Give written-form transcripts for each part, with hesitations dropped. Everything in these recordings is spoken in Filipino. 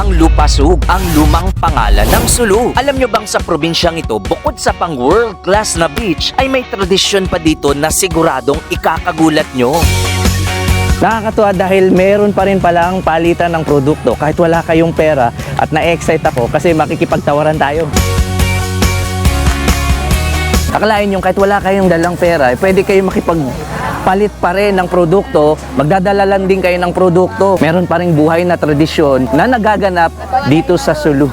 ang Lupasug, ang lumang pangalan ng Sulu. Alam nyo bang sa probinsyang ito, bukod sa pang world class na beach, ay may tradisyon pa dito na siguradong ikakagulat nyo. Nakakatuwa dahil meron pa rin palang palitan ng produkto kahit wala kayong pera, at na-excite ako kasi makikipagtawaran tayo. Akalain nyo kahit wala kayong dalang pera, pwede kayo makipagpalit pa rin ng produkto, magdadala lang din kayo ng produkto. Meron pa rin buhay na tradisyon na nagaganap dito sa Sulu.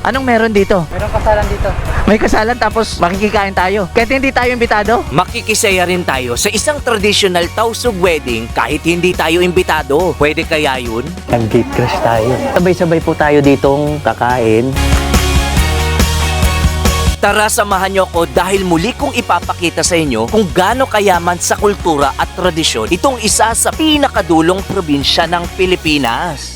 Anong meron dito? Merong kasalan dito. May kasalan tapos makikikain tayo. Kahit hindi tayo imbitado? Makikisaya rin tayo sa isang traditional Tausug wedding kahit hindi tayo imbitado. Pwede kaya yun? Nag-gate crash tayo. Sabay-sabay po tayo ditong kakain. Tara, samahan nyo ako dahil muli kong ipapakita sa inyo kung gaano kayaman sa kultura at tradisyon itong isa sa pinakadulong probinsya ng Pilipinas.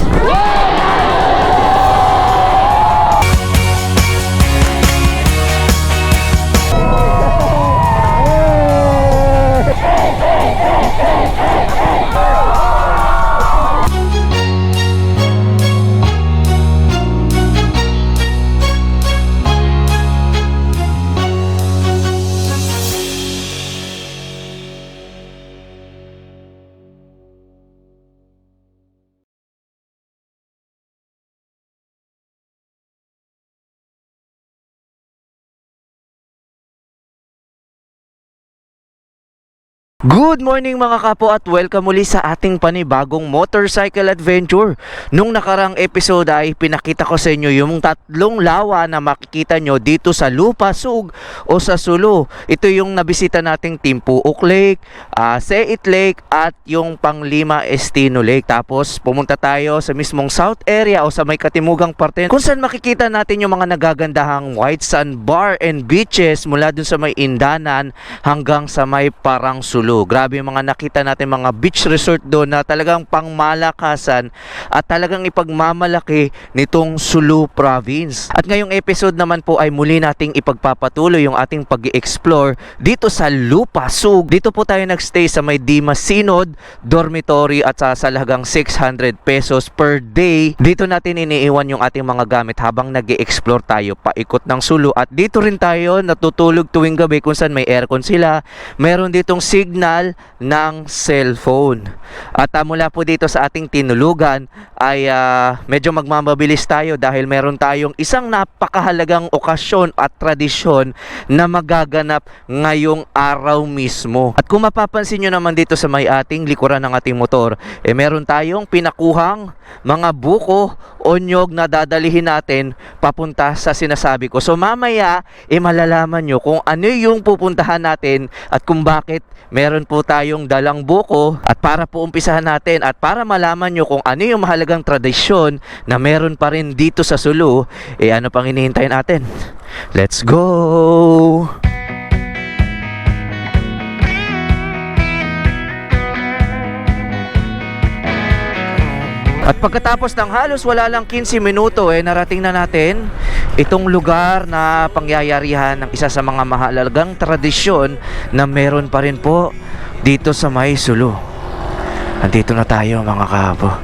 Good morning mga kapo at welcome muli sa ating panibagong motorcycle adventure. Nung nakarang episode ay pinakita ko sa inyo yung tatlong lawa na makikita nyo dito sa Lupasug o sa Sulu. Ito yung nabisita nating Timpuok Lake, Seit Lake at yung Panglima Estino Lake. Tapos pumunta tayo sa mismong south area o sa may katimugang parte kung saan makikita natin yung mga nagagandahang white sand bar and beaches mula dun sa may Indanan hanggang sa may Parang Sulu. Grabe yung mga nakita natin, mga beach resort doon na talagang pangmalakasan at talagang ipagmamalaki nitong Sulu Province. At ngayong episode naman po ay muli nating ipagpapatuloy yung ating pag-i-explore dito sa Lupasug. Dito po tayo nagstay sa may Dimas Synod Dormitory at sa halagang 600 pesos per day. Dito natin iniiwan yung ating mga gamit habang nag-i-explore tayo paikot ng Sulu. At dito rin tayo natutulog tuwing gabi kung saan may aircon sila. Meron ditong signal ng cellphone. At mula po dito sa ating tinulugan ay medyo magmamabilis tayo dahil meron tayong isang napakahalagang okasyon at tradisyon na magaganap ngayong araw mismo. At kung mapapansin nyo naman dito sa may ating likuran ng ating motor, meron tayong pinakuhang mga buko o nyog na dadalihin natin papunta sa sinasabi ko. So mamaya malalaman nyo kung ano yung pupuntahan natin at kung bakit meron po tayong dalang buko. At para po umpisahan natin at para malaman nyo kung ano yung mahalagang tradisyon na meron pa rin dito sa Sulu, ano pang hinihintay natin? Let's go! At pagkatapos ng halos wala lang 15 minuto narating na natin itong lugar na pangyayarihan ng isa sa mga mahalagang tradisyon na meron pa rin po dito sa may Sulu. Andito na tayo mga kapo.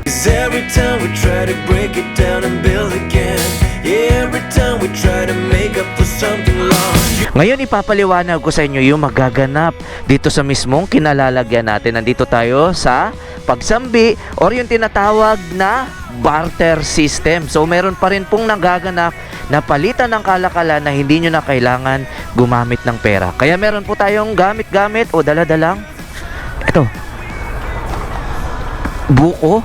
Ngayon ipapaliwanag ko sa inyo yung magaganap dito sa mismong kinalalagyan natin. Nandito tayo sa pagsambi or yung tinatawag na barter system. So meron pa rin pong nagaganap na palitan ng kalakalan na hindi nyo na kailangan gumamit ng pera. Kaya meron po tayong gamit-gamit o daladalang ito, buko,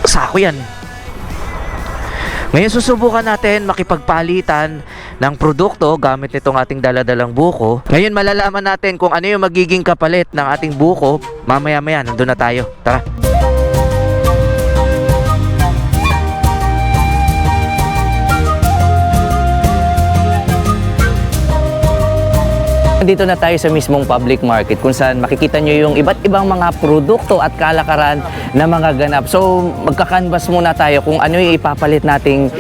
sako yan. Ngayon susubukan natin makipagpalitan ng produkto gamit nitong ating daladalang buko. Ngayon malalaman natin kung ano yung magiging kapalit ng ating buko. Mamaya-maya nandun na tayo. Tara. nandito na tayo sa mismong public market kung saan makikita nyo yung iba't ibang mga produkto at kalakaran na mga ganap. So magkakanvas muna tayo kung ano yung ipapalit nating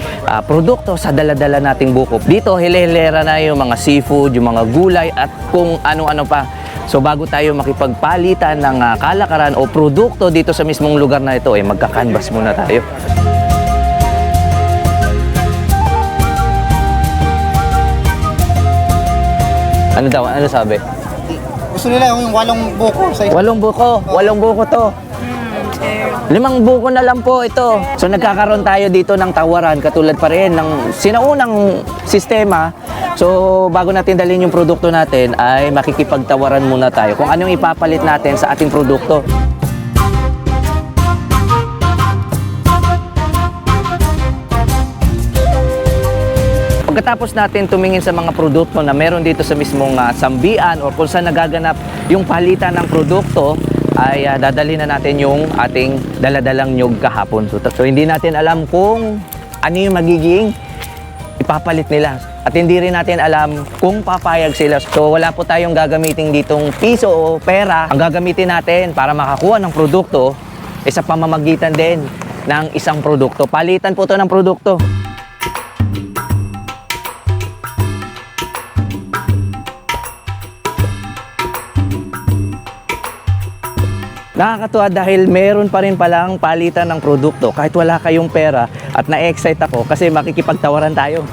produkto sa daladala nating buko. Dito hile-hilera na yung mga seafood, yung mga gulay at kung ano-ano pa. So bago tayo makipagpalitan ng kalakaran o produkto dito sa mismong lugar na ito, magkakanvas muna tayo. Ano daw? Ano sabi? Gusto nila yung 8 buko sa 8 buko. 8 buko to. 5 buko na lang po ito. So nagkakaroon tayo dito ng tawaran katulad pa rin ng sinaunang sistema. So bago natin dalhin yung produkto natin ay makikipagtawaran muna tayo kung anong ipapalit natin sa ating produkto. Pagkatapos natin tumingin sa mga produkto na meron dito sa mismong sambian o kung saan nagaganap yung palitan ng produkto, ay dadalhin na natin yung ating daladalang nyug kahapon. So hindi natin alam kung ano yung magiging ipapalit nila. At hindi rin natin alam kung papayag sila. So wala po tayong gagamitin ditong piso o pera. Ang gagamitin natin para makakuha ng produkto ay sa pamamagitan din ng isang produkto. Palitan po ito ng produkto. Nakakatuwa dahil meron pa rin palang palitan ng produkto kahit wala kayong pera at na-excite ako kasi makikipagtawaran tayo.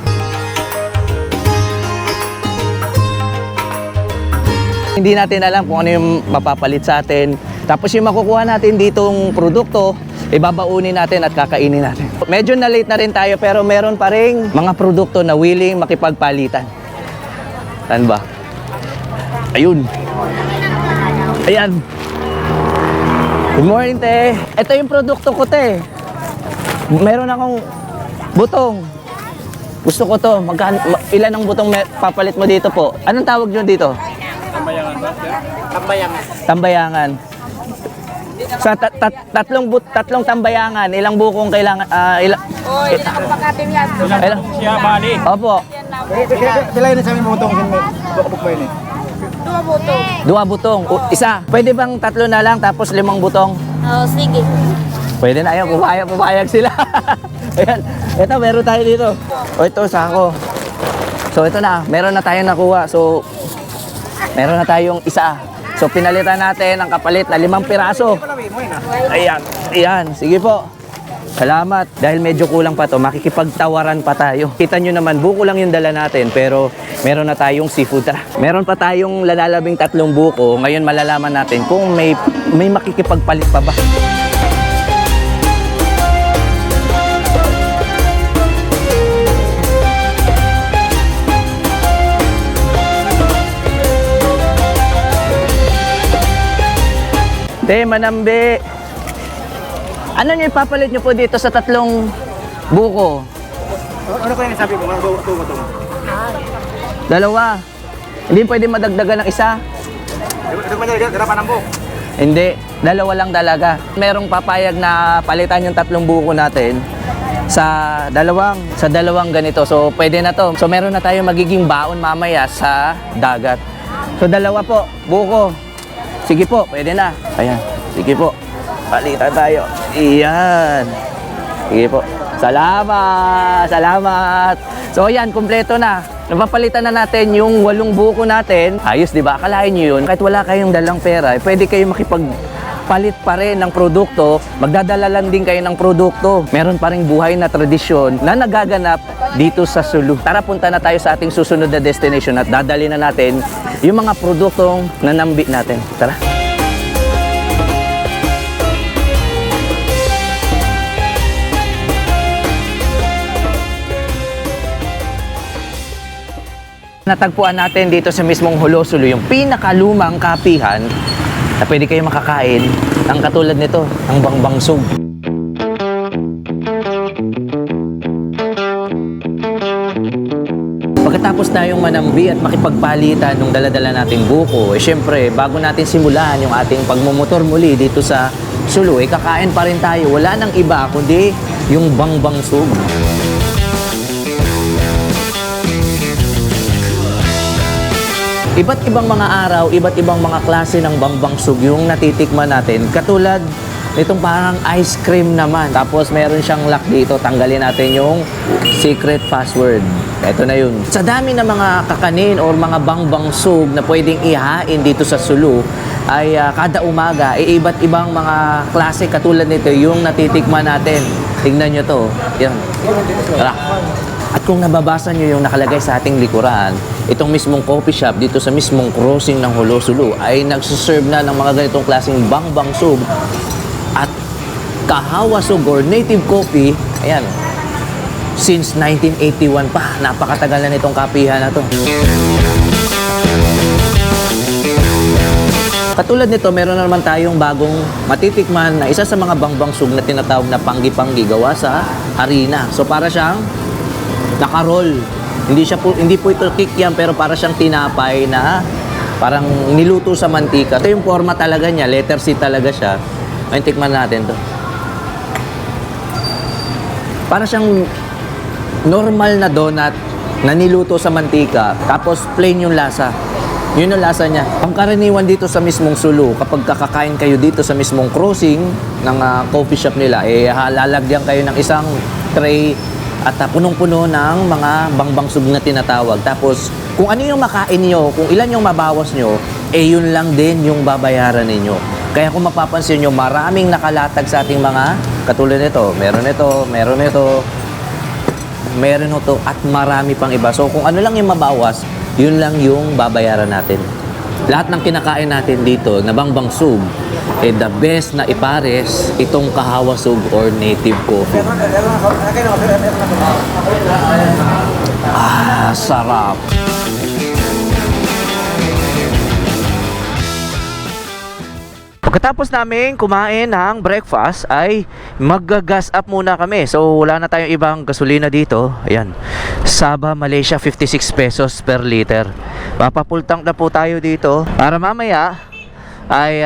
Hindi natin alam kung ano yung mapapalit sa atin. Tapos yung makukuha natin ditong produkto, ibabaunin natin at kakainin natin. Medyo na late na rin tayo pero meron pa rin mga produkto na willing makipagpalitan. Saan ba? Ayun. Ayan. Good morning, te. Ito yung produkto ko, te. Meron akong butong. Gusto ko to. Ilan ang butong papalit mo dito po? Anong tawag nyo dito? Tambayangan ba? Tambayangan. Tambayangan. Sa tatlong tambayangan, ilang bukong kailangan? Ilang? Siya, bali. Opo. Sila yun sa aming butong. Bukbuk mo yun eh. 2 butong. Isa. Pwede bang 3 na lang tapos 5 butong? Oh, sige. Pwede na yun. Pupayag sila. Ayan. Ito, meron tayo dito. O ito, sako. So ito na. Meron na tayong nakuha. So, meron na tayong isa. So, pinalitan natin ang kapalit na 5 piraso. Ayan. Ayan. Sige po. Salamat. Dahil medyo kulang pa to, makikipagtawaran pa tayo. Kita nyo naman, buko lang yung dala natin, pero meron na tayong seafood. Meron pa tayong lalalabing 3 buko. Ngayon malalaman natin kung may makikipagpalit pa ba. Te, manambi. Ano nyo ipapalit nyo po dito sa 3 buko? Ano pa yung sabi ko? Mga buko to. 2. Hindi pwede madagdagan ng isa? Ito pa niya, garapan ng buko. Hindi. 2 lang talaga. Merong papayag na palitan yung 3 buko natin sa dalawang ganito. So, pwede na to. So, meron na tayong magiging baon mamaya sa dagat. So, 2 po. Buko. Sige po, pwede na. Ayan. Sige po. Palitan tayo. Iyan. Sige po. Salamat! Salamat! So ayan, kumpleto na. Napapalitan na natin yung 8 buko natin. Ayos, di ba? Akalain nyo yun. Kahit wala kayong dalang pera, pwede kayo makipagpalit pa rin ng produkto. Magdadala lang din kayo ng produkto. Meron pa rin buhay na tradisyon na nagaganap dito sa Sulu. Tara, punta na tayo sa ating susunod na destination at dadali na natin yung mga produktong nanambi natin. Tara. Natagpuan natin dito sa mismong Hulosulu yung pinakalumang kapihan na pwede kayo makakain ng katulad nito, ang bangbangsug. Pagkatapos tayong manambi at makipagpalitan ng daladala nating buko, syempre bago natin simulan yung ating pagmumotor muli dito sa Sulu, kakain pa rin tayo. Wala nang iba kundi yung bangbangsug. Iba't ibang mga araw, iba't ibang mga klase ng bangbangsug yung natitikman natin. Katulad nitong parang ice cream naman. Tapos meron siyang lock dito. Tanggalin natin yung secret password. Ito na yun. Sa dami ng mga kakanin or mga bangbangsug na pwedeng ihain dito sa Sulu, ay kada umaga, iba't ibang mga klase katulad nito yung natitikman natin. Tingnan nyo to. Yan. Tara. At kung nababasa nyo yung nakalagay sa ating likuran, itong mismong coffee shop dito sa mismong crossing ng Holo Sulu ay nagsuserve na ng mga ganitong klaseng bangbangsug at kahawasug or native coffee. Ayan. Since 1981 pa, napakatagal na nitong kapihan na to. Katulad nito, meron na naman tayong bagong matitikman na isa sa mga bangbangsug na tinatawag na panggi-panggi gawa sa harina. So para siyang naka-roll. Hindi po ito kikiam pero para siyang tinapay na parang niluto sa mantika. Ito yung forma talaga niya, letter C talaga siya. Ayun, tikman natin to. Para siyang normal na donut na niluto sa mantika, tapos plain yung lasa. Yun ang lasa niya. Pangkaraniwan dito sa mismong Sulu, kapag kakakain kayo dito sa mismong crossing ng coffee shop nila, lalagyan kayo ng isang tray at punong-puno ng mga bangbangsug na tinatawag. Tapos, kung ano yung makain nyo, kung ilan yung mabawas nyo, yun lang din yung babayaran ninyo. Kaya kung mapapansin nyo, maraming nakalatag sa ating mga katulad nito. Meron ito, meron ito, meron ito, at marami pang iba. So, kung ano lang yung mabawas, yun lang yung babayaran natin. Lahat ng kinakain natin dito na bangbangsug, the best na ipares itong kahawasug or native coffee. Sarap. Pagkatapos namin kumain ng breakfast ay mag-gas up muna kami. So wala na tayong ibang gasolina dito. Ayan. Saba Malaysia 56 pesos per liter. Papafull tank na po tayo dito para mamaya ay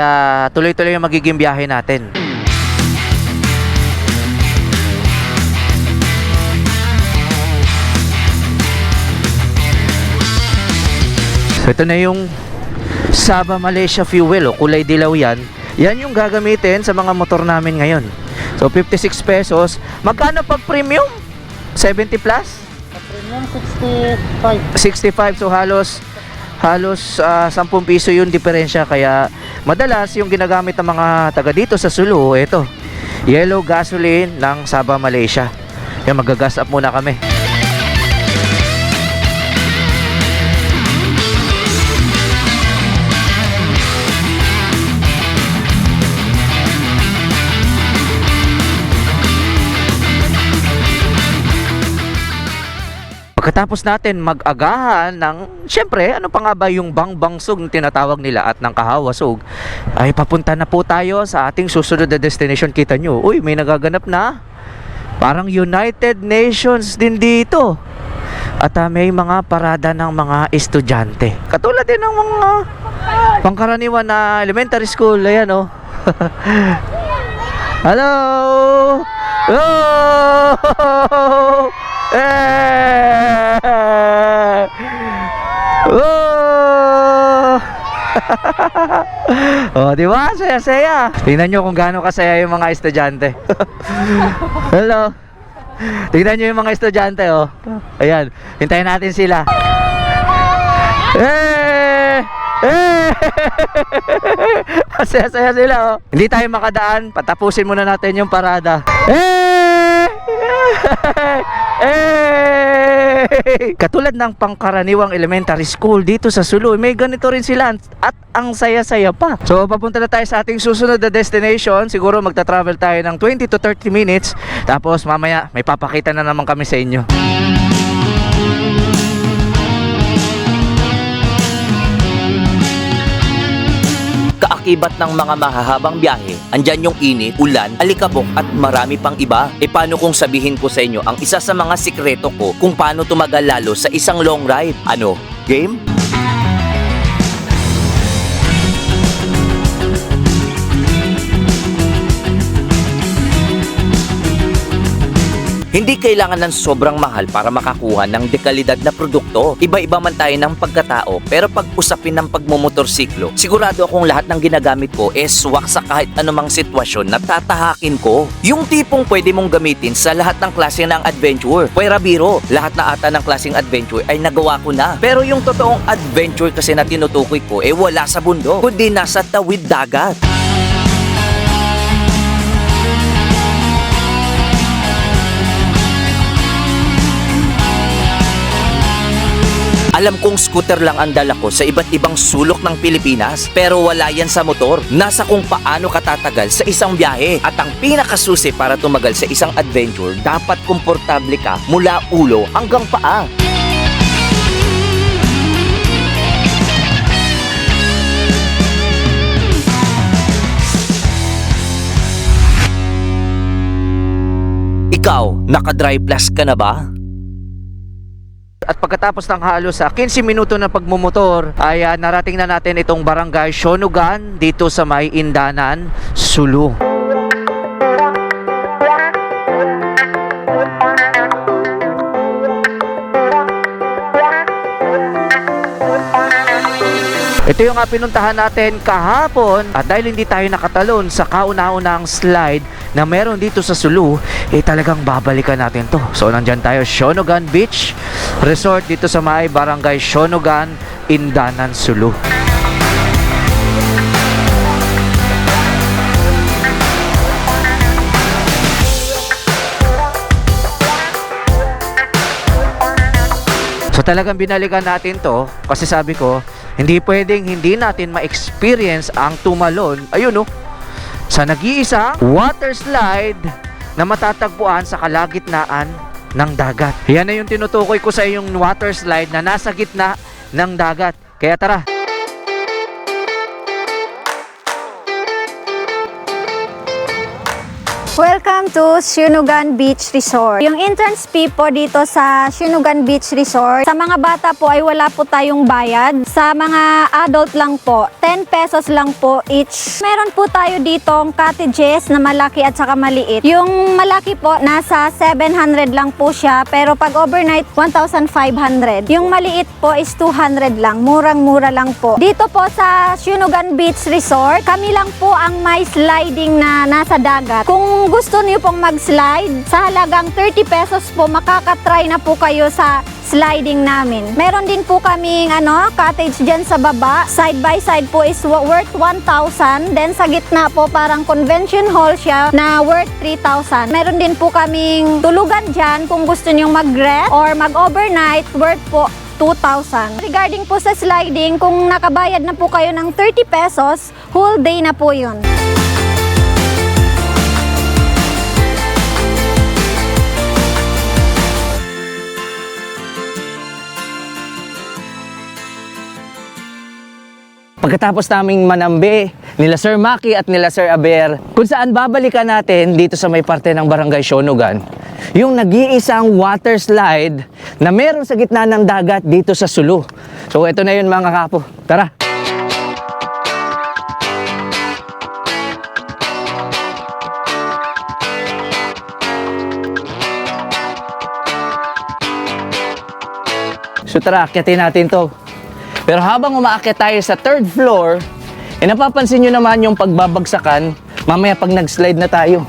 tuloy-tuloy yung magiging biyahe natin. So ito na yung Saba Malaysia fuel, kulay dilaw yan. Yan yung gagamitin sa mga motor namin ngayon. So 56 pesos. Magkano pag premium? 70 plus? Premium 65. 65. So halos 10 piso yung diferensya. Kaya madalas yung ginagamit ng mga taga dito sa Sulu, ito, yellow gasoline ng Saba Malaysia. Yan, magagas up muna kami. Pagkatapos natin mag-agahan ng, syempre, ano pa nga ba yung bangbangsug na tinatawag nila at ng kahawasug, ay papunta na po tayo sa ating susunod na destination. Kita nyo, uy, may nagaganap na. Parang United Nations din dito. At may mga parada ng mga estudyante. Katulad din ng mga pangkaraniwan na elementary school. Ayan, oh. Hello! Hello! Oh! Oh, di ba? Saya-saya. Tingnan nyo kung gaano kasaya yung mga estudyante. Hello. Tingnan nyo yung mga estudyante, oh. Ayan, hintayin natin sila. Saya-saya sila, oh. Hindi tayo makadaan. Patapusin muna natin yung parada. Katulad ng pangkaraniwang elementary school dito sa Sulu, may ganito rin sila at ang saya-saya pa. So papunta na tayo sa ating susunod na destination. Siguro magta-travel tayo ng 20 to 30 minutes. Tapos mamaya may papakita na naman kami sa inyo. Kaakibat ng mga mahahabang biyahe, andyan yung init, ulan, alikabok at marami pang iba. E paano kung sabihin ko sa inyo ang isa sa mga sikreto ko kung paano tumagal lalo sa isang long ride? Ano? Game? Hindi kailangan ng sobrang mahal para makakuha ng dekalidad na produkto. Iba-iba man tayo ng pagkatao, pero pag usapin ng pagmumotorsiklo, sigurado akong lahat ng ginagamit ko swak sa kahit anumang sitwasyon na tatahakin ko. Yung tipong pwede mong gamitin sa lahat ng klase ng adventure. Pwera biro, lahat na ata ng klaseng adventure ay nagawa ko na. Pero yung totoong adventure kasi na tinutukoy ko wala sa bundok, kundi nasa tawid dagat. Alam kong scooter lang ang dala ko sa iba't ibang sulok ng Pilipinas, pero wala yan sa motor. Nasa kung paano ka tatagal sa isang biyahe. At ang pinakasusi para tumagal sa isang adventure, dapat komportable ka mula ulo hanggang paa. Ikaw, naka-dry plus ka na ba? At pagkatapos ng halos sa 15 minuto na pagmumotor ay narating na natin itong barangay Sionugan dito sa may Indanan, Sulu. Ito yung pinuntahan natin kahapon at dahil hindi tayo nakatalon sa kauna-unang slide na meron dito sa Sulu, talagang babalikan natin to. So nandyan tayo, Sionugan Beach Resort dito sa may barangay Sionugan, Indanan, Sulu. So talagang binalikan natin to kasi sabi ko, hindi pwedeng hindi natin ma-experience ang tumalon, ayun sa nag-iisang water slide na matatagpuan sa kalagitnaan ng dagat. Yan na yung tinutukoy ko sa yung water slide na nasa gitna ng dagat. Kaya tara! Welcome to Sionugan Beach Resort. Yung entrance fee po dito sa Sionugan Beach Resort, sa mga bata po ay wala po tayong bayad. Sa mga adult lang po, 10 pesos lang po each. Meron po tayo ditong cottages na malaki at saka maliit. Yung malaki po, nasa 700 lang po siya, pero pag overnight, 1,500. Yung maliit po is 200 lang. Murang-mura lang po. Dito po sa Sionugan Beach Resort, kami lang po ang may sliding na nasa dagat. Kung gusto niyo pong mag-slide, sa halagang 30 pesos po, makakatry na po kayo sa sliding namin. Meron din po kaming cottage dyan sa baba. Side by side po is worth 1,000. Then sa gitna po, parang convention hall siya na worth 3,000. Meron din po kaming tulugan dyan kung gusto niyo mag-rest or mag-overnight, worth po 2,000. Regarding po sa sliding, kung nakabayad na po kayo ng 30 pesos, whole day na po yun. Pagkatapos naming manambi nila Sir Maki at nila Sir Aber, kung saan babalikan natin dito sa may parte ng barangay Sionugan, yung nag-iisang water slide na meron sa gitna ng dagat dito sa Sulu. So ito na yun mga kapo. Tara! So tara, akyatin natin to. Pero habang umaakyat tayo sa third floor, napapansin nyo naman yung pagbabagsakan mamaya pag nag-slide na tayo.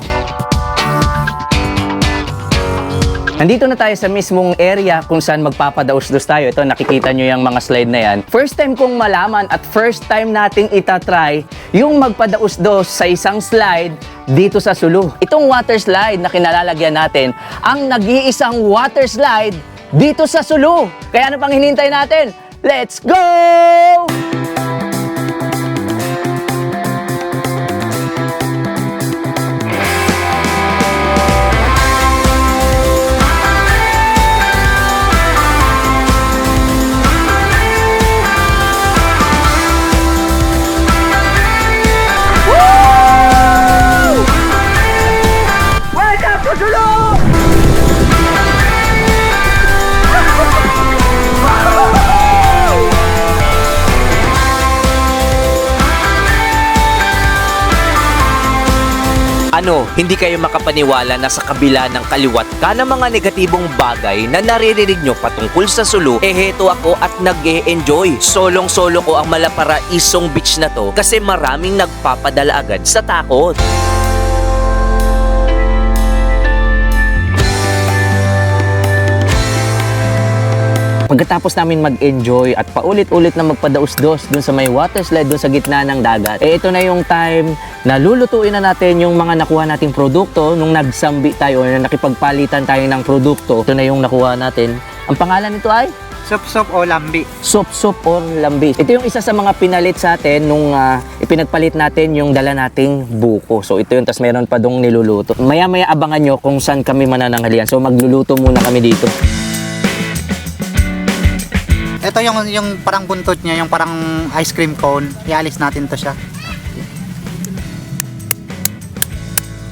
Nandito na tayo sa mismong area kung saan magpapadaos-dos tayo. Ito, nakikita nyo yung mga slide na yan. First time kong malaman at first time nating itatry yung magpadaos-dos sa isang slide dito sa Sulu. Itong water slide na kinalalagyan natin, ang nag-iisang water slide dito sa Sulu. Kaya ano pang hinintay natin? Let's go! Welcome to Sulu! Ano, hindi kayo makapaniwala na sa kabila ng kaliwat ka ng mga negatibong bagay na naririnig nyo patungkol sa Sulu, heto ako at nag-e-enjoy. Solong-solo ko ang malaparaisong beach na to kasi maraming nagpapadala agad sa takot. Pagkatapos namin mag-enjoy at paulit-ulit na magpadaos-dos dun sa may water slide dun sa gitna ng dagat, ito na yung time na lulutuin na natin yung mga nakuha nating produkto nung nagsambi tayo o nakipagpalitan tayo ng produkto. Ito na yung nakuha natin. Ang pangalan nito ay? Sup-sup o lambi. Sup-sup or lambi. Ito yung isa sa mga pinalit sa atin nung ipinagpalit natin yung dala nating buko. So ito yun, tas meron pa dong niluluto. Maya-maya abangan nyo kung saan kami manananghalian. So magluluto muna kami dito. Ito yung parang buntot niya, yung parang ice cream cone. Ialis natin to siya.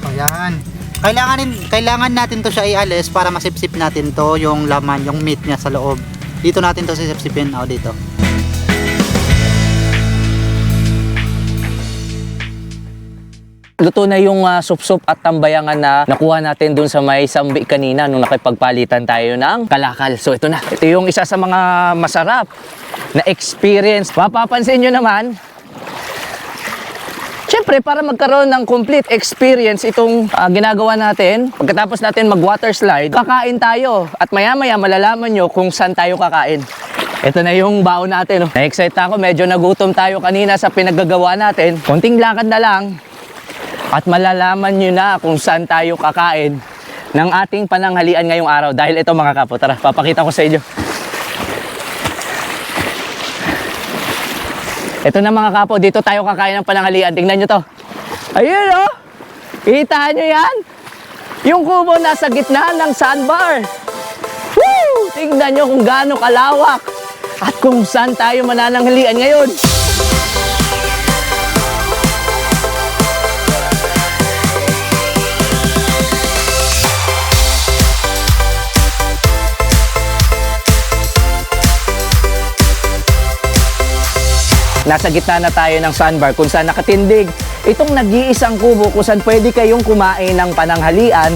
Ayan. Kailangan natin to siya ialis para masipsip natin to, yung laman, yung meat niya sa loob. Dito natin to sisipsipin. O, dito. Luto na yung sup-sup at tambayangan na nakuha natin dun sa may sambi kanina nung nakipagpalitan tayo ng kalakal. So ito na. Ito yung isa sa mga masarap na experience. Mapapansin nyo naman, syempre para magkaroon ng complete experience itong ginagawa natin, pagkatapos natin mag-water slide, kakain tayo. At maya-maya malalaman nyo kung saan tayo kakain. Ito na yung baon natin. Oh. Na-excite ako. Medyo nagutom tayo kanina sa pinaggagawa natin. Konting lakad na lang. At malalaman nyo na kung saan tayo kakain ng ating pananghalian ngayong araw. Dahil ito mga kapo, tara, papakita ko sa inyo. Ito na mga kapo, dito tayo kakain ng pananghalian. Tingnan nyo to. Ayun oh! Kita nyo yan? Yung kubo nasa gitna ng sandbar. Woo! Tingnan nyo kung gaano kalawak at kung saan tayo manananghalian ngayon. Nasa gitna na tayo ng sandbar kung saan nakatindig itong nag-iisang kubo kung saan pwede kayong kumain ng pananghalian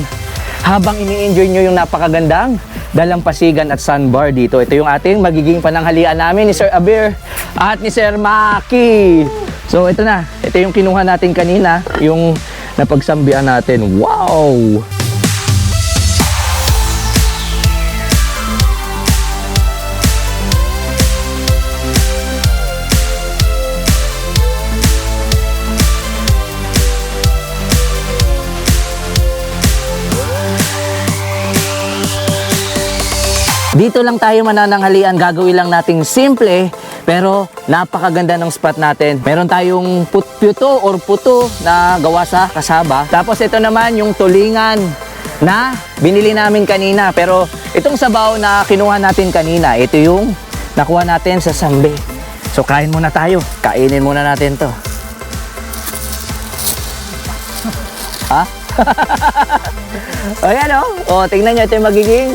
habang ini-enjoy nyo yung napakagandang dalampasigan at sandbar dito. Ito yung ating magiging pananghalian namin ni Sir Aber at ni Sir Maki. So ito na, ito yung kinuha natin kanina, yung napagsambian natin. Wow! Dito lang tayo manananghalian, gagawin lang nating simple pero napakaganda ng spot natin. Meron tayong puto or puto na gawa sa kasaba. Tapos ito naman yung tulingan na binili namin kanina. Pero itong sabaw na kinuha natin kanina, ito yung nakuha natin sa sambi. So kain muna tayo. Kainin muna natin to. Ha? O yan o. O, tingnan nyo, ito yung magiging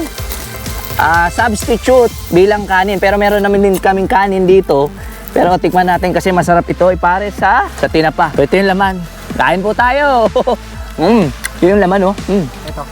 substitute bilang kanin. Pero meron naman din kaming kanin dito. Pero tikman natin kasi masarap ito. Ipare sa tinapa. So, ito yung laman. Kain po tayo. Ito yung laman, oh. Ito.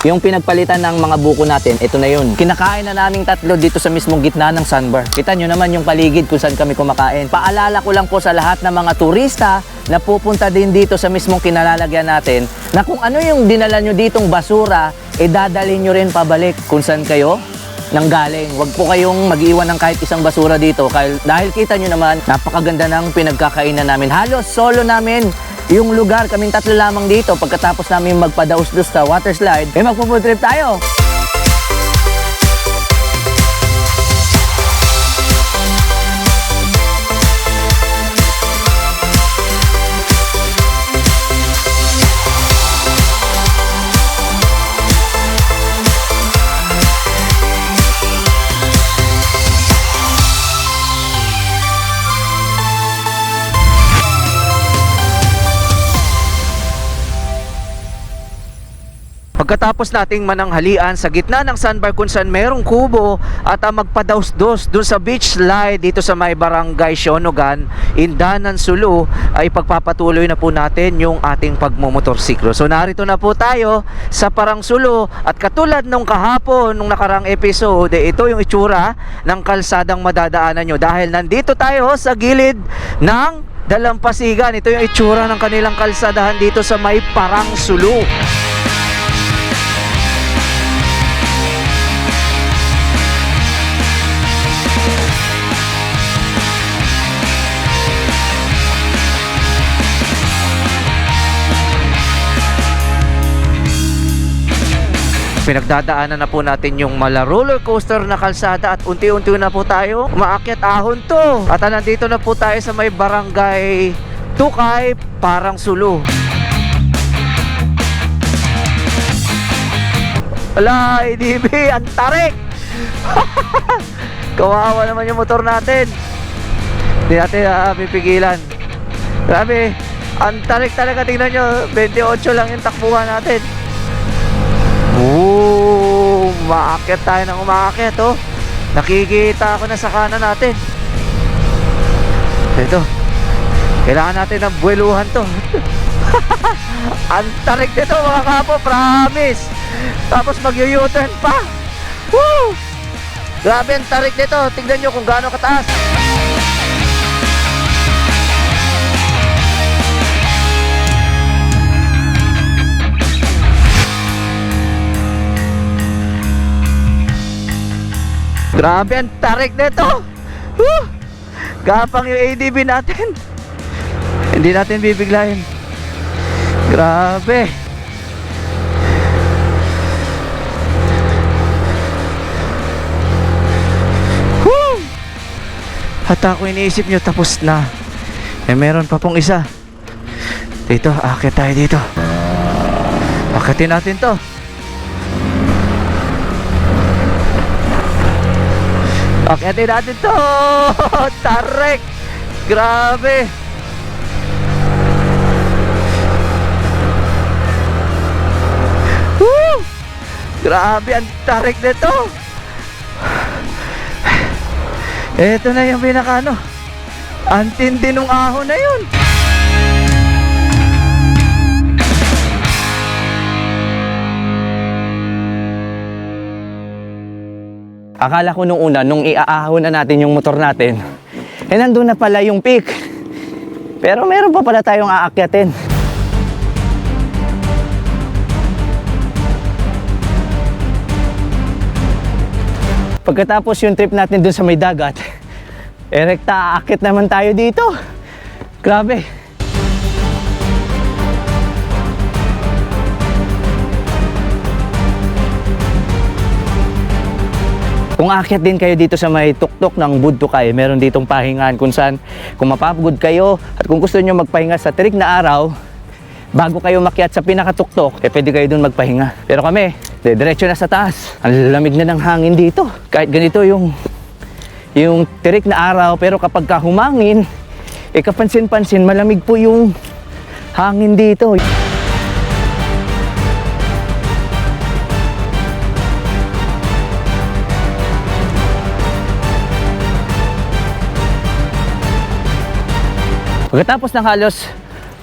Yung pinagpalitan ng mga buko natin, ito na yun. Kinakain na naming tatlo dito sa mismong gitna ng sandbar. Kita nyo naman yung paligid kung saan kami kumakain. Paalala ko lang po sa lahat ng mga turista na pupunta din dito sa mismong kinalalagyan natin na kung ano yung dinala nyo ditong basura, dadalhin nyo rin pabalik kung saan kayo nanggaling. Huwag po kayong mag-iwan ng kahit isang basura dito dahil kita nyo naman, napakaganda ng pinagkakainan namin. Halos solo namin yung lugar, kaming tatlo lamang dito. Pagkatapos namin magpadaos-dos sa water slide, magpo-food trip tayo. Pagkatapos nating mananghalian sa gitna ng sandbar kung saan merong kubo at magpadaos-dos dun sa beach slide dito sa may barangay Sionugan, Indanan, Sulu, ay pagpapatuloy na po natin yung ating pagmumotorsiklo. So narito na po tayo sa Parang Sulu at katulad nung kahapon, nung nakarang episode, ito yung itsura ng kalsadang madadaanan nyo dahil nandito tayo sa gilid ng Dalampasigan. Ito yung itsura ng kanilang kalsadahan dito sa may Parang Sulu. Pinagdadaanan na po natin yung mala roller coaster na kalsada at unti-unti na po tayo umaakyat ahon to. At nandito na po tayo sa may barangay Tukay, Parang Sulu. Ala, IDB, ang tarik! Kawawa naman yung motor natin. Hindi natin pipigilan. Grabe, ang tarik talaga, tingnan nyo, 28 lang yung takbuhan natin. Umaakyat tayo ng umaakyat, oh. Nakikita ako na sa kanan natin. Ito, kailangan natin ng buweluhan to. Ang tarik nito mga kapo, promise. Tapos mag-u-turn pa. Woo! Grabe ang tarik nito. Tignan nyo kung gaano kataas. Grabe ang tarik nito. Woo! Gapang yung ADB natin. Hindi natin bibiglayin. Grabe. Woo! At ako iniisip nyo tapos na. Meron pa pong isa. Dito, akit tayo dito. Akitin natin to. Akitin natin to. Tarik. Grabe. Woo! Grabe ang tarik nito. Ito na yung pinakano. Ang tindi nung ahon na yun. Akala ko nung una, nung iaahon na natin yung motor natin, nandun na pala yung peak. Pero meron pa pala tayong aakyatin. Pagkatapos yung trip natin dun sa may dagat, erekta aakyat naman tayo dito. Grabe. Kung aakyat din kayo dito sa may tuktok ng Budtukay, meron ditong pahingahan kung saan kung mapapagod kayo at kung gusto nyo magpahinga sa tirik na araw, bago kayo makyat sa pinakatuktok, pwede kayo dun magpahinga. Pero kami, diretso na sa taas. Ang lamig na ng hangin dito. Kahit ganito yung tirik na araw, pero kapag humangin, kapansin-pansin, malamig po yung hangin dito. Pagkatapos ng halos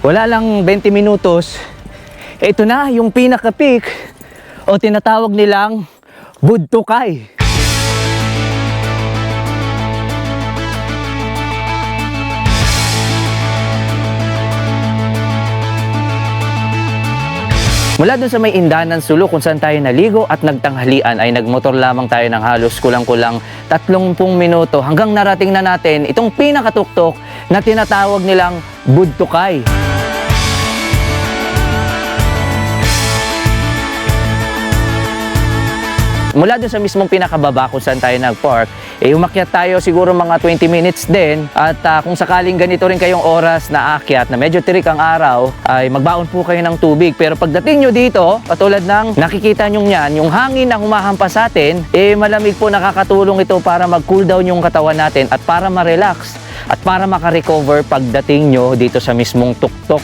wala lang 20 minutos, ito na yung pinaka-peak o tinatawag nilang Budtukay. Mula dun sa may Indanan, Sulu kung saan tayo naligo at nagtanghalian ay nagmotor lamang tayo ng halos kulang-kulang 30 minuto hanggang narating na natin itong pinakatuktok na tinatawag nilang Budtukay. Mula dun sa mismong pinakababa kung saan tayo nag-park, umakyat tayo siguro mga 20 minutes din at kung sakaling ganito rin kayong oras na akyat na medyo tirik ang araw, ay magbaon po kayo ng tubig. Pero pagdating nyo dito, katulad ng nakikita nyo yan, yung hangin na humahampas sa atin, malamig po, nakakatulong ito para mag-cool down yung katawan natin at para ma-relax at para maka-recover pagdating nyo dito sa mismong tuktok.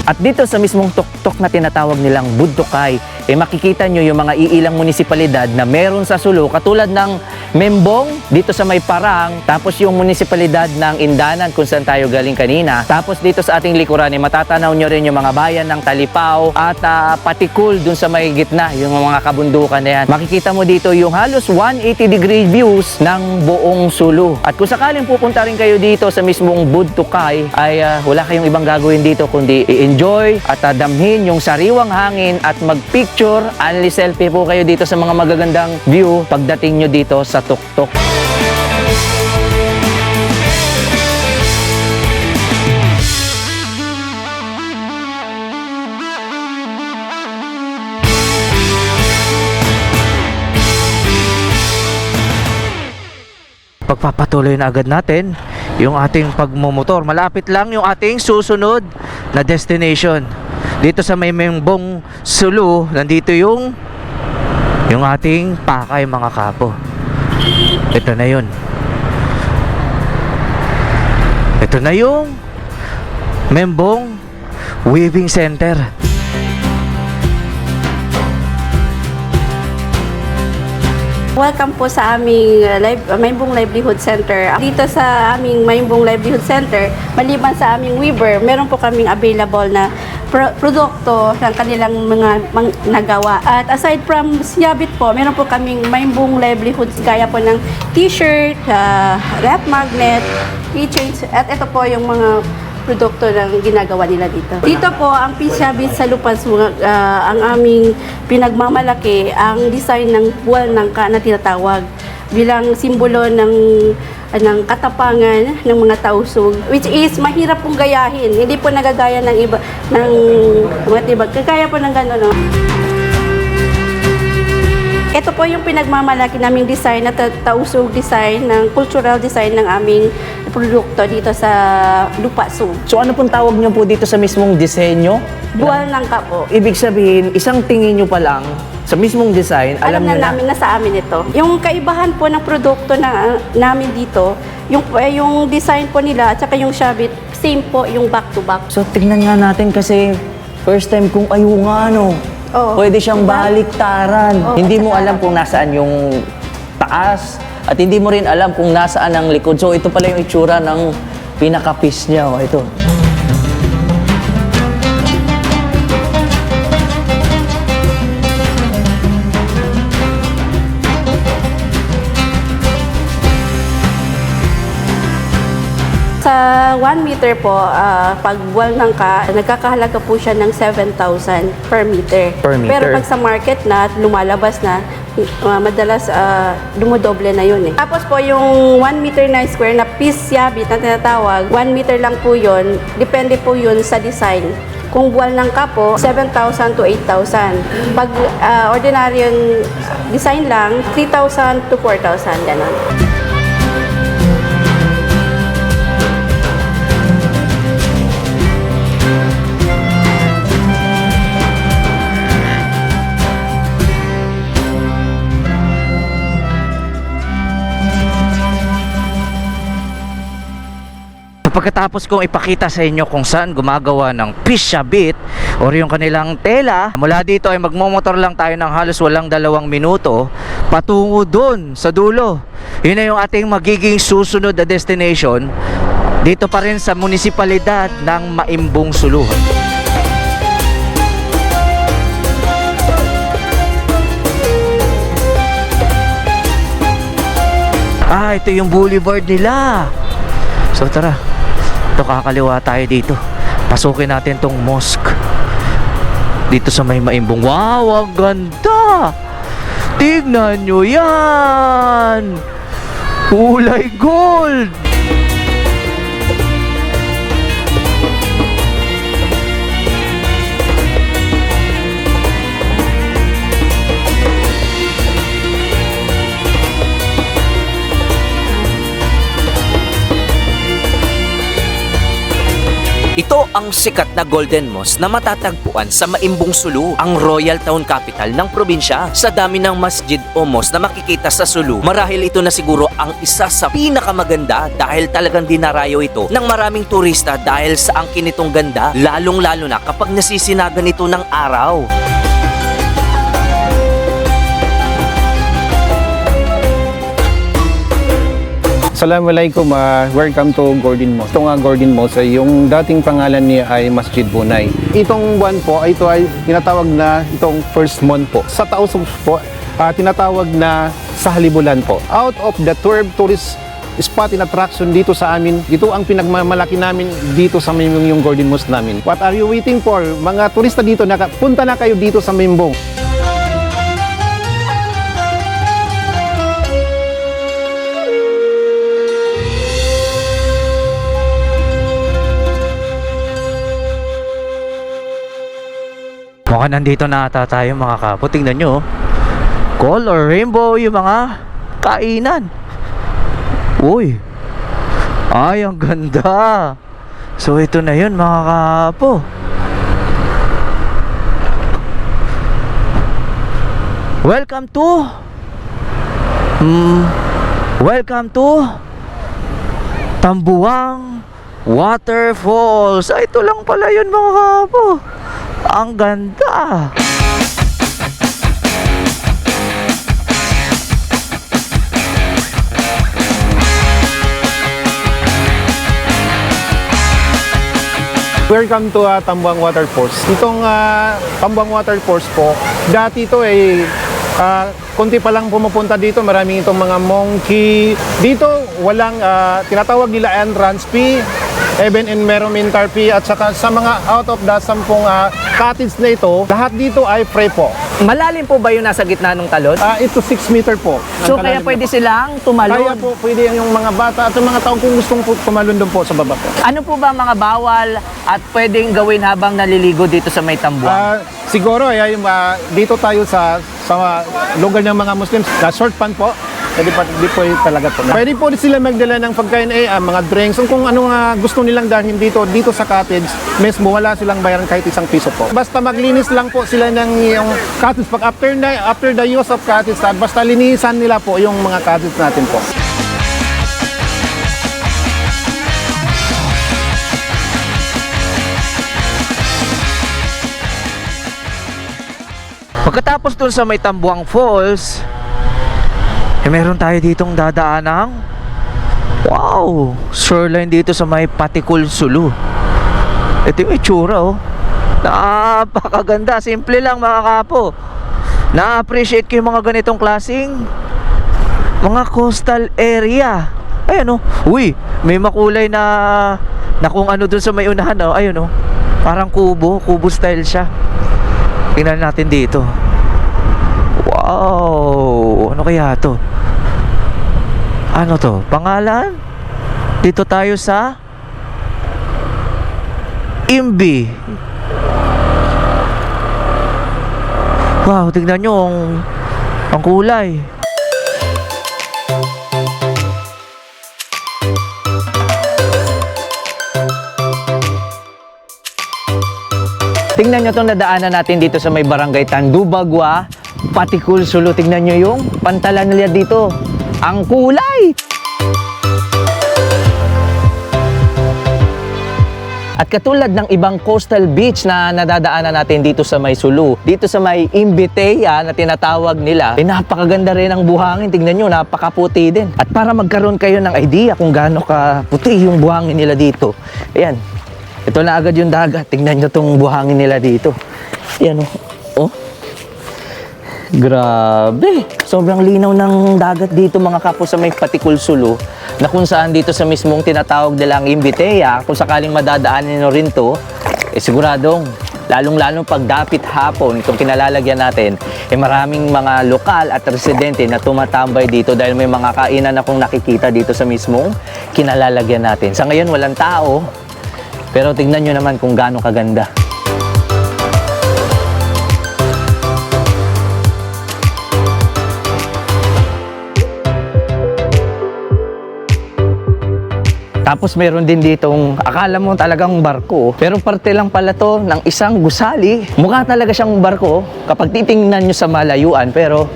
At dito sa mismong tuktok na tinatawag nilang Budtukay, makikita nyo yung mga iilang munisipalidad na meron sa Sulu, katulad ng Membong dito sa May Parang, tapos yung munisipalidad ng Indanan kung saan tayo galing kanina, tapos dito sa ating likuran matatanaw nyo rin yung mga bayan ng Talipao at Patikul dun sa may gitna, yung mga kabundukan na yan. Makikita mo dito yung halos 180-degree views ng buong Sulu. At kung sakaling pupunta rin kayo dito sa mismong Budtukay, ay wala kayong ibang gagawin dito kundi i-enjoy at damhin yung sariwang hangin at mag-picture, only selfie po kayo dito sa mga magagandang view pagdating nyo dito sa tuktok. Pagpapatuloy na agad natin yung ating pagmumotor. Malapit lang yung ating susunod na destination. Dito sa may Membong, Sulu, nandito yung ating Pakay, mga kapo. Ito na yun. Ito na yung Membong Weaving Center. Welcome po sa aming Maymbong Livelihood Center. Dito sa aming Maymbong Livelihood Center, maliban sa aming weaver, meron po kaming available na produkto ng kanilang mga nagawa. At aside from Siabit po, meron po kaming Maymbong Livelihood gaya po ng t-shirt, rep magnet, keychains, at ito po yung mga produkto ng ginagawa nila dito. Dito po, ang Siabit sa Lupas, ang aming pinagmamalaki, ang design ng buwal nangka na tinatawag bilang simbolo ng katapangan ng mga tausug, which is mahirap pong gayahin. Hindi po nagagaya ng iba, ng mga tibag. Kagaya po ng gano'n, no? Ito po yung pinagmamalaki naming design na tausug design, ng cultural design ng aming produkto dito sa Lupa Zoo. So ano pong tawag nyo po dito sa mismong disenyo? Buwal nangka po. Ibig sabihin, isang tingin nyo pa lang sa mismong design, Alam nyo na namin na sa amin ito. Yung kaibahan po ng produkto na namin dito, yung design po nila at saka yung Siabit, same po yung back to back. So tingnan nga natin kasi first time kung ayunga Oo. pwede siyang Diba? baliktaran. Oo, Hindi mo baliktaran. alam kung nasaan yung taas at hindi mo rin alam kung nasaan ang likod. So ito pala yung itsura ng pinaka-piece niya. Oh, ito. Sa 1 meter po, pag buwal nangka, nagkakahalaga po siya ng 7,000 per meter. Per meter. Pero pag sa market na, lumalabas na, madalas dumodoble na yun eh. Tapos po yung 1 meter na square na piece Siabit na tinatawag, 1 meter lang po yun, depende po yun sa design. Kung buwal nangka po, 7,000 to 8,000. Pag ordinaryong design lang, 3,000 to 4,000, ganon. Pagkatapos kong ipakita sa inyo kung saan gumagawa ng Siabit or yung kanilang tela, mula dito ay magmomotor lang tayo ng halos walang 2 minuto patungo dun sa dulo. Yun na yung ating magiging susunod na destination dito pa rin sa munisipalidad ng Maimbong, Sulu. Ito yung boulevard nila. So tara, ito kakaliwa tayo dito. Pasukin natin tong mosque dito sa may Maimbong. Wow, ang ganda! Tignan nyo yan! Kulay gold! Ito ang sikat na Golden Mosque na matatagpuan sa Maimbong Sulu, ang royal town capital ng probinsya. Sa dami ng masjid o mosque na makikita sa Sulu, marahil ito na siguro ang isa sa pinakamaganda dahil talagang dinarayo ito ng maraming turista dahil sa angkin nitong ganda, lalong-lalo na kapag nasisinagan ito ng araw. Assalamualaikum, welcome to Gordon Mosque. Ito nga Gordon Mosque ay yung dating pangalan niya ay Masjid Bunay. Itong buwan po, ito ay tinatawag na itong first month po. Sa Tausug po, tinatawag na sa Halibulan po. Out of the 12 tourist spot and attraction dito sa amin, ito ang pinagmamalaki namin dito sa Mimbong yung Gordon Mosque namin. What are you waiting for? Mga turista dito, punta na kayo dito sa Mimbong. Mukhang nandito na ata tayo mga kapo. Tingnan nyo, color rainbow yung mga kainan. Uy, ay ang ganda. So ito na yun mga kapo. Welcome to Tambuwang Waterfalls. Ay, ito lang pala yun mga kapo. Ang ganda. Welcome to Tambuwang Waterfalls. Itong Tambuwang Waterfalls po, dati ito ay konti pa lang pumupunta dito, maraming itong mga monkey. Dito walang tinatawag nila entrance fee, even environmental fee, at saka sa mga out of the 10 cottage na ito, lahat dito ay free po. Malalim po ba yung nasa gitna ng talon? Ito 6 meter po. So kaya pwede silang tumalon? Kaya po pwede yung mga bata at yung mga taong kung gustong tumalon doon po sa baba po. Ano po ba mga bawal at pwedeng gawin habang naliligo dito sa may Tambuwang? Siguro dito tayo sa lugar ng mga Muslims, na short pan po. Pwede po talaga po. Pwede po sila magdala ng pagkain, mga drinks, kung ano nga gusto nilang dalhin dito sa cottage, mismo wala silang bayaran kahit isang piso po. Basta maglinis lang po sila ng yung cottage pag after the use of cottage, basta linisan nila po yung mga cottage natin po. Pagkatapos dun sa may Tambuwang Falls, meron tayo ditong dadaanang shoreline dito sa may Patikul Sulu. Ito yung itsura napakaganda, simple lang mga kapo. Na-appreciate ko yung mga ganitong klaseng mga coastal area. Ayan uy, may makulay na kung ano dun sa may unahan ayun parang kubo style siya. Tingnan natin dito. Wow, ano kaya to? Ano to? Pangalan? Dito tayo sa Imbi. Wow, tignan nyo ang kulay. Tingnan nyo itong nadaanan natin dito sa may barangay Tandubagwa, Patikul Sulu. Tingnan nyo yung pantalan nila dito. Ang kulay! At katulad ng ibang coastal beach na nadadaanan natin dito sa may Sulu, dito sa may Imbitea na tinatawag nila, napakaganda rin ang buhangin. Tingnan nyo, napakaputi din. At para magkaroon kayo ng idea kung gaano kaputi yung buhangin nila dito, ayan, ito na agad yung dagat. Tingnan nyo itong buhangin nila dito. Ayan grabe. Sobrang linaw ng dagat dito mga kapo sa may Patikul Sulu, na kung saan dito sa mismong tinatawag nilang Imbitea, kung sakaling madadaanin nyo rin to, siguradong lalong-lalong pagdapit hapon itong kinalalagyan natin, maraming mga lokal at residente na tumatambay dito dahil may mga kainan akong nakikita dito sa mismong kinalalagyan natin. Sa ngayon walang tao, pero tingnan nyo naman kung gaano kaganda. Tapos meron din ditong, akala mo talagang barko, pero parte lang pala to ng isang gusali. Mukha talaga siyang barko kapag titingnan nyo sa malayuan, pero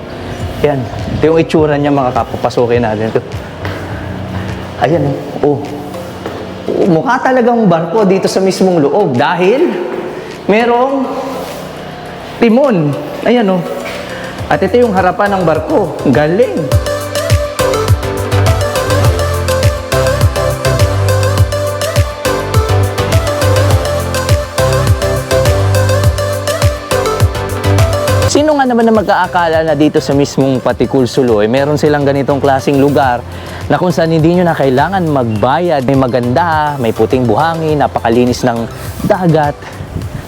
yan, ito yung itsura niya mga kapapasukin natin. Ito. Ayan, oh. Mukha talagang barko dito sa mismong loob dahil merong timon. Ayan, oh. At ito yung harapan ng barko. Galing. Sino nga naman na mag-aakala na dito sa mismong Patikul Sulu, meron silang ganitong klaseng lugar na kung saan hindi nyo na kailangan magbayad, may maganda, may puting buhangin, napakalinis ng dagat,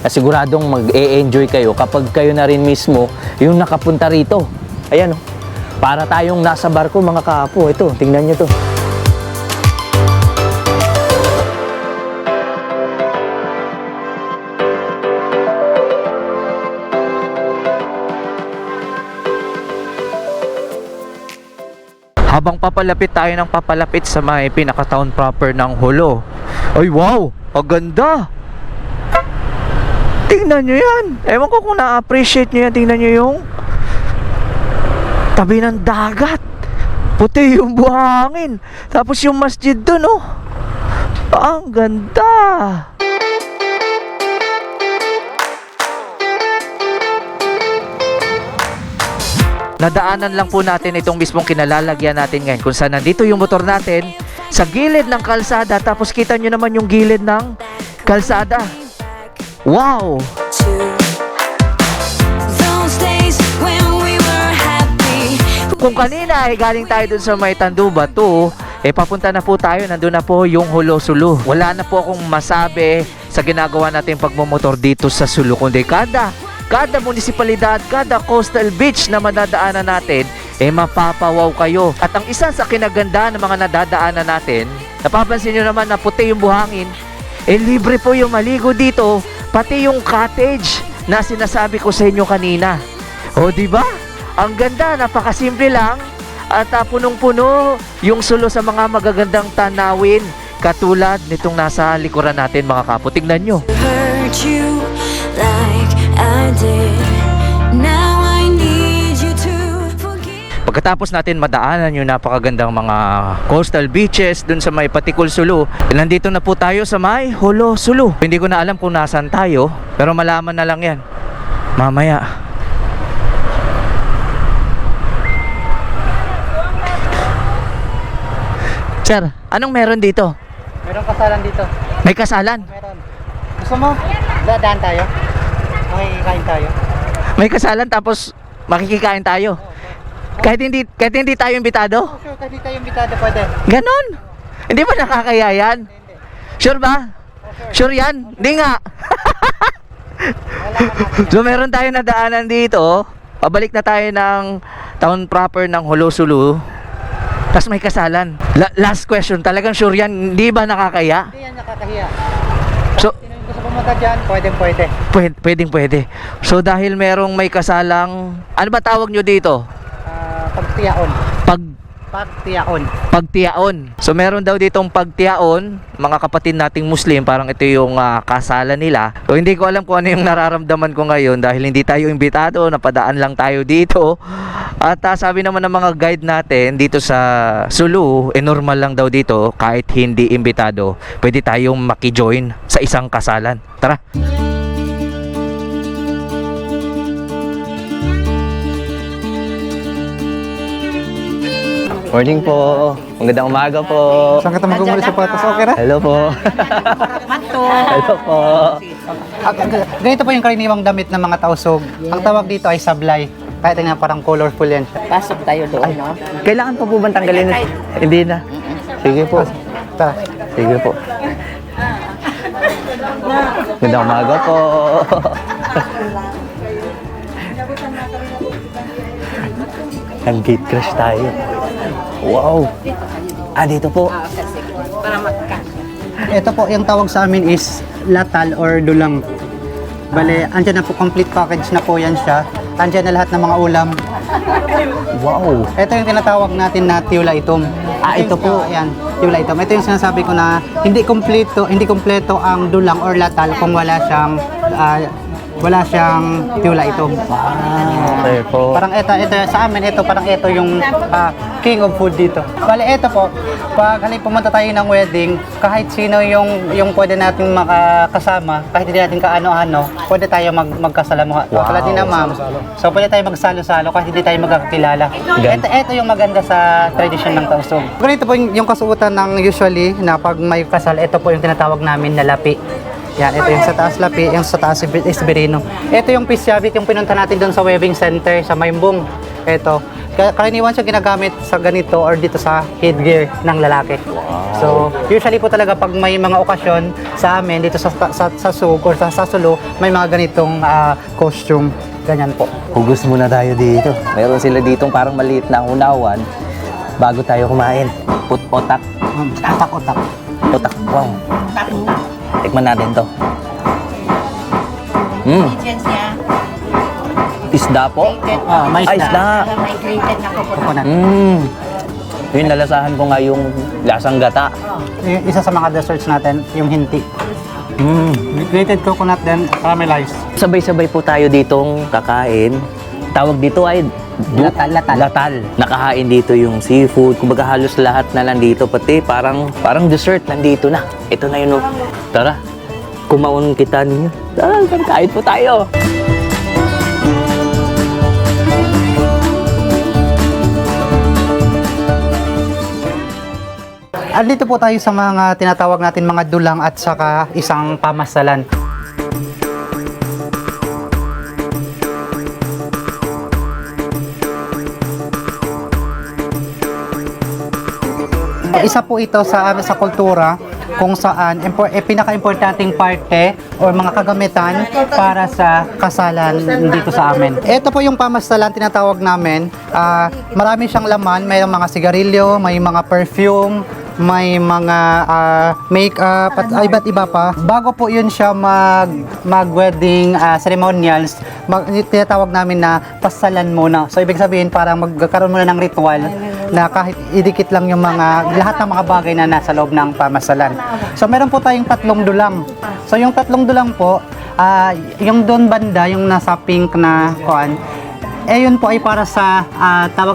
na siguradong mag-e-enjoy kayo kapag kayo na rin mismo yung nakapunta rito. Ayan, oh. Para tayong nasa barko mga kapo. Ito, tingnan nyo to. Habang papalapit tayo ng papalapit sa may pinaka-town proper ng Jolo. Ay wow! Ang ganda! Tingnan nyo yan! Ewan ko kung na-appreciate nyo yan. Tingnan nyo yung tabi ng dagat. Puti yung buhangin. Tapos yung masjid dun, oh. Ang ganda! Nadaanan lang po natin itong mismong kinalalagyan natin ngayon kung saan nandito yung motor natin sa gilid ng kalsada, tapos kita nyo naman yung gilid ng kalsada. Wow! Kung kanina ay galing tayo dun sa may Tanduba 2, papunta na po tayo, nandun na po yung Jolo Sulu. Wala na po akong masabi sa ginagawa natin pagmumotor dito sa Sulu, kundi kada munisipalidad, kada coastal beach na madadaanan natin, mapapawaw kayo. At ang isa sa kinaganda ng mga nadadaanan natin, napapansin nyo naman na puti yung buhangin, libre po yung maligo dito, pati yung cottage na sinasabi ko sa inyo kanina. O, di ba? Ang ganda, napakasimple lang, at punong-puno yung Sulu sa mga magagandang tanawin, katulad nitong nasa likuran natin mga kapo. Tignan nyo. Pagkatapos natin madaanan yung napakagandang mga coastal beaches dun sa may Patikul Sulu, nandito na po tayo sa may Jolo Sulu. Hindi ko na alam kung nasaan tayo, pero malaman na lang yan mamaya. Sir, anong meron dito? Merong kasalan dito. May kasalan? Meron. Gusto mo? Dadaan tayo? Makikikain tayo? May kasalan tapos makikikain tayo? Kahit hindi tayo imbitado? Sure, kahit di tayo imbitado pwede. Ganon? Hindi ba nakakaya yan? Sure ba? Sure yan? Hindi nga. So meron tayo na daanan dito. Pabalik na tayo ng town proper ng Jolo Sulu. Tapos may kasalan. Last question, talagang sure yan? Hindi ba nakakaya? Hindi yan nakakahiya. So, Sino yung gusto pumunta dyan? Pwede. pwede. So dahil merong may kasalang, ano ba tawag nyo dito? Pagtiyaon. Pagtiyaon. Pagtiyaon. So meron daw ditong pagtiyaon, mga kapatid nating Muslim, parang ito yung kasalan nila. So hindi ko alam kung ano yung nararamdaman ko ngayon dahil hindi tayo imbitado, napadaan lang tayo dito. At sabi naman ng mga guide natin dito sa Sulu, normal lang daw dito kahit hindi imbitado. Pwede tayong maki-join sa isang kasalan. Tara! Morning po. Magandang umaga po. Saan ka magumuli sa patas? Okay na? Hello po. Hello po. Ganito po yung karaniwang damit ng mga tausog. Ang tawag dito ay sablay. Kahit nga parang colorful yan siya. Pasok tayo doon, no? Kailangan pa po bang tanggalin? Hindi na. Sige po. Tara. Sige po. Magandang umaga po. Nag-gate crash tayo. Wow. Dito po. Ito po, yung tawag sa amin is latal or dulang. Bale, andyan na po, complete package na po yan siya. Andyan na lahat ng mga ulam. Wow. Ito yung tinatawag natin na tiula itom. Ito po. Ayan, tula itom. Ito yung sinasabi ko na hindi kompleto ang dulang or latal kung wala siyang tula itom. Okay po. Parang ito sa amin parang ito yung king of food dito. Bale ito po, pag pumunta tayo ng wedding, kahit sino yung pwede nating makakasama, kahit hindi natin kaano-ano, pwede tayo magkasalamuha. Tulad din na ma'am. So pwede tayo magsalo-salo kahit hindi tayo magkakilala. Ito yung maganda sa tradition ng Tausug. Ganito po yung kasuotan ng usually na pag may kasal, ito po yung tinatawag namin na lapi. Yan, ito yung sa taas lapi, yung sa taas isberino. Ito yung pisyabit, yung pinunta natin doon sa wedding center sa Maymbong. Ito. Karaniwan siya ginagamit sa ganito or dito sa headgear ng lalaki. So, usually po talaga pag may mga okasyon sa amin dito sa Sug or sa Sasulo, may mga ganitong costume. Ganyan po. Hugos muna tayo dito. Meron sila ditong parang maliit na unawan bago tayo kumain. Otak. Otak-otak. Otak. Wow. Tikman natin to. Isda po? May Isda. coconut. Yun, nalasahan ko nga yung lasang gata. Isa sa mga desserts natin, yung hinti. Grated coconut then caramelized. Sabay-sabay po tayo ditong kakain. Tawag dito ay latal. Nakahain dito yung seafood. Kumbaga halos lahat na nandito. Pati parang dessert nandito na. Ito na yun. Tara, kumaon kita ninyo. Tara, kain po tayo. Dito po tayo sa mga tinatawag natin mga dulang at saka isang pamasalan. Isa po ito sa kultura kung saan pinaka-importanting parte o mga kagamitan para sa kasalan dito sa amin. Ito po yung pamasalan tinatawag namin. Marami siyang laman, may mga sigarilyo, may mga perfume, may mga makeup at iba't iba pa. Bago po yun siya mag-wedding ceremonials, tinatawag namin na pasalan muna. So ibig sabihin parang magkaroon muna ng ritual na kahit idikit lang yung lahat ng mga bagay na nasa loob ng pamasalan. So meron po tayong 3 dulang. So yung 3 dulang po, yung doon banda, yung nasa pink na kuan, yun po ay para sa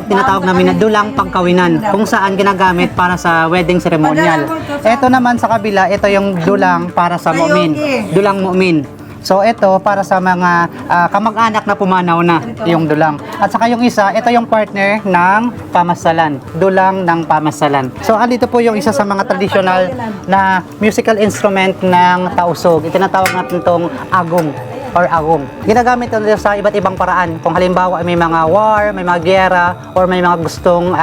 tinatawag namin na dulang pagkawinan, kung saan ginagamit para sa wedding ceremonial. Ito naman sa kabila, ito yung dulang para sa mu'min, dulang mu'min. So ito para sa mga kamag-anak na pumanaw na yung dulang. At saka yung isa, ito yung partner ng pamasalan, dulang ng pamasalan. So andito po yung isa sa mga traditional na musical instrument ng Tausug. Itinatawag natin itong agong or agong. Ginagamit ito sa iba't ibang paraan. Kung halimbawa may mga war, may mga giyera, or may mga gustong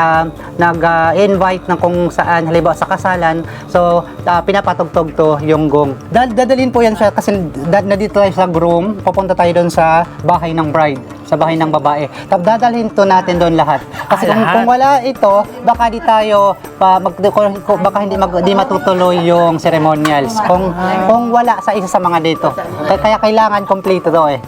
nag-invite ng kung saan, halimbawa sa kasalan, so pinapatugtog to yung gong. Dadalhin po yan siya kasi nandito tayo sa groom, pupunta tayo doon sa bahay ng bride, sa bahay ng babae. Tapos dadalhin to natin doon lahat. Kasi kung wala ito, baka di tayo baka hindi matutuloy yung ceremonials. Kung wala sa isa sa mga dito. Kaya kailangan kompleto to eh.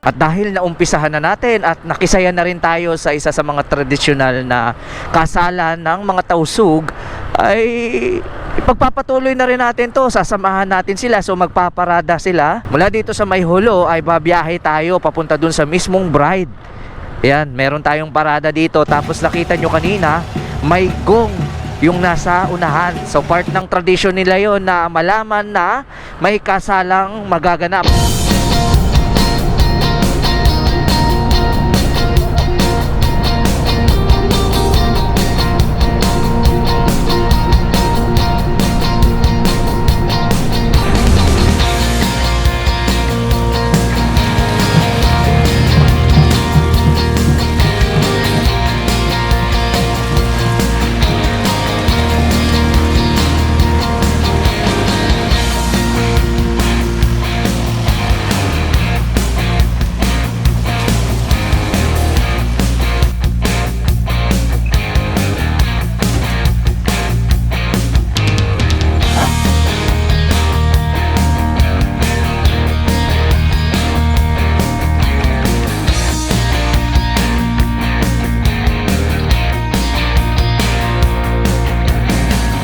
At dahil naumpisahan na natin at nakisaya na rin tayo sa isa sa mga tradisyonal na kasalan ng mga Tausug, ay ipagpapatuloy na rin natin to. Sasamahan natin sila. So magpaparada sila. Mula dito sa Mayhulo ay babiyahe tayo papunta dun sa mismong bride. Yan, meron tayong parada dito. Tapos nakita nyo kanina, may gong yung nasa unahan. So part ng tradisyon nila yon na malaman na may kasalang magaganap.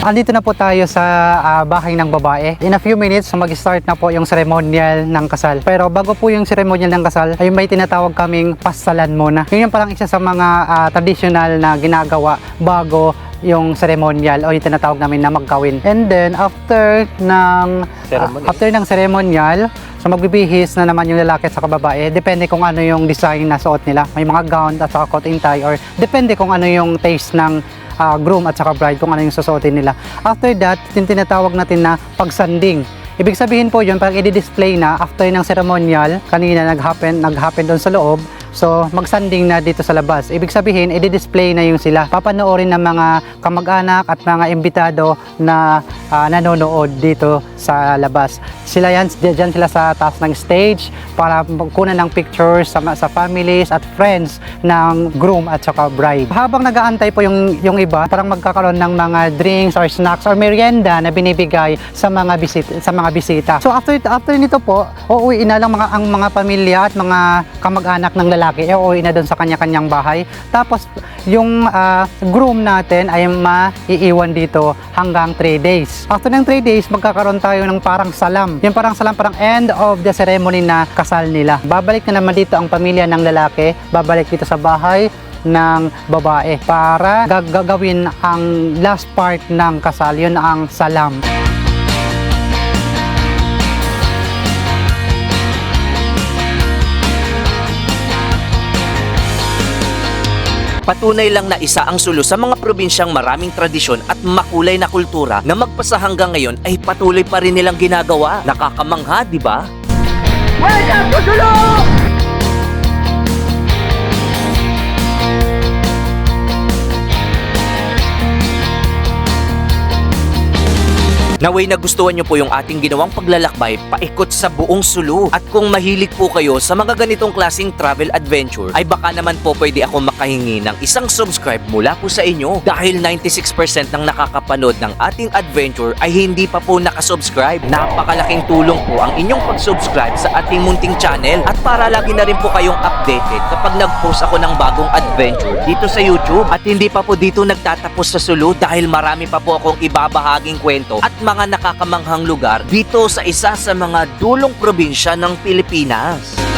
Andito na po tayo sa bahay ng babae. In a few minutes, mag-start na po yung ceremonial ng kasal. Pero bago po yung ceremonial ng kasal, ay may tinatawag kaming pasalan muna. Yun yung parang isa sa mga traditional na ginagawa bago yung ceremonial o yung tinatawag namin na magkawin. And then, after ng ceremonial, so magbibihis na naman yung lalaki at saka babae. Depende kung ano yung design na suot nila. May mga gown at saka coat and tie, or depende kung ano yung taste ng groom at saka bride, kung ano yung susuotin nila. After that, yung tinatawag natin na pagsanding. Ibig sabihin po yun, parang i-display na after ng ceremonial, kanina nag-happen doon sa loob. So, magsanding na dito sa labas. Ibig sabihin, i-display na yung sila. Papanoorin ng mga kamag-anak at mga imbitado na nanonood dito sa labas. Diyan sila sa taas ng stage para kunan ng pictures sa families at friends ng groom at saka bride. Habang nag-aantay po yung iba, parang magkakaroon ng mga drinks or snacks or merienda na binibigay sa mga bisita. So, after nito po, uuwi na lang ang mga pamilya at mga kamag-anak ng lalaki, uuwi na doon sa kanya-kanyang bahay. Tapos, yung groom natin ay maiiwan dito hanggang 3 days. After ng 3 days, magkakaroon tayo ng parang salam. Yung parang salam, parang end of the ceremony na kasal nila. Babalik na naman dito ang pamilya ng lalaki, babalik dito sa bahay ng babae para gagawin ang last part ng kasal, yun ang salam. Patunay lang na isa ang sulo sa mga probinsyang maraming tradisyon at makulay na kultura na magpasa hanggang ngayon ay patuloy pa rin nilang ginagawa. Nakakamangha, di ba? Welcome to Sulo! Naway nagustuhan nyo po yung ating ginawang paglalakbay paikot sa buong Sulu. At kung mahilig po kayo sa mga ganitong klaseng travel adventure, ay baka naman po pwede ako makahingi ng isang subscribe mula po sa inyo. Dahil 96% ng nakakapanood ng ating adventure ay hindi pa po nakasubscribe. Napakalaking tulong po ang inyong pag-subscribe sa ating munting channel. At para lagi na rin po kayong updated kapag nag-post ako ng bagong adventure dito sa YouTube. At hindi pa po dito nagtatapos sa Sulu dahil marami pa po akong ibabahaging kwento at mga nakakamanghang lugar dito sa isa sa mga dulong probinsya ng Pilipinas.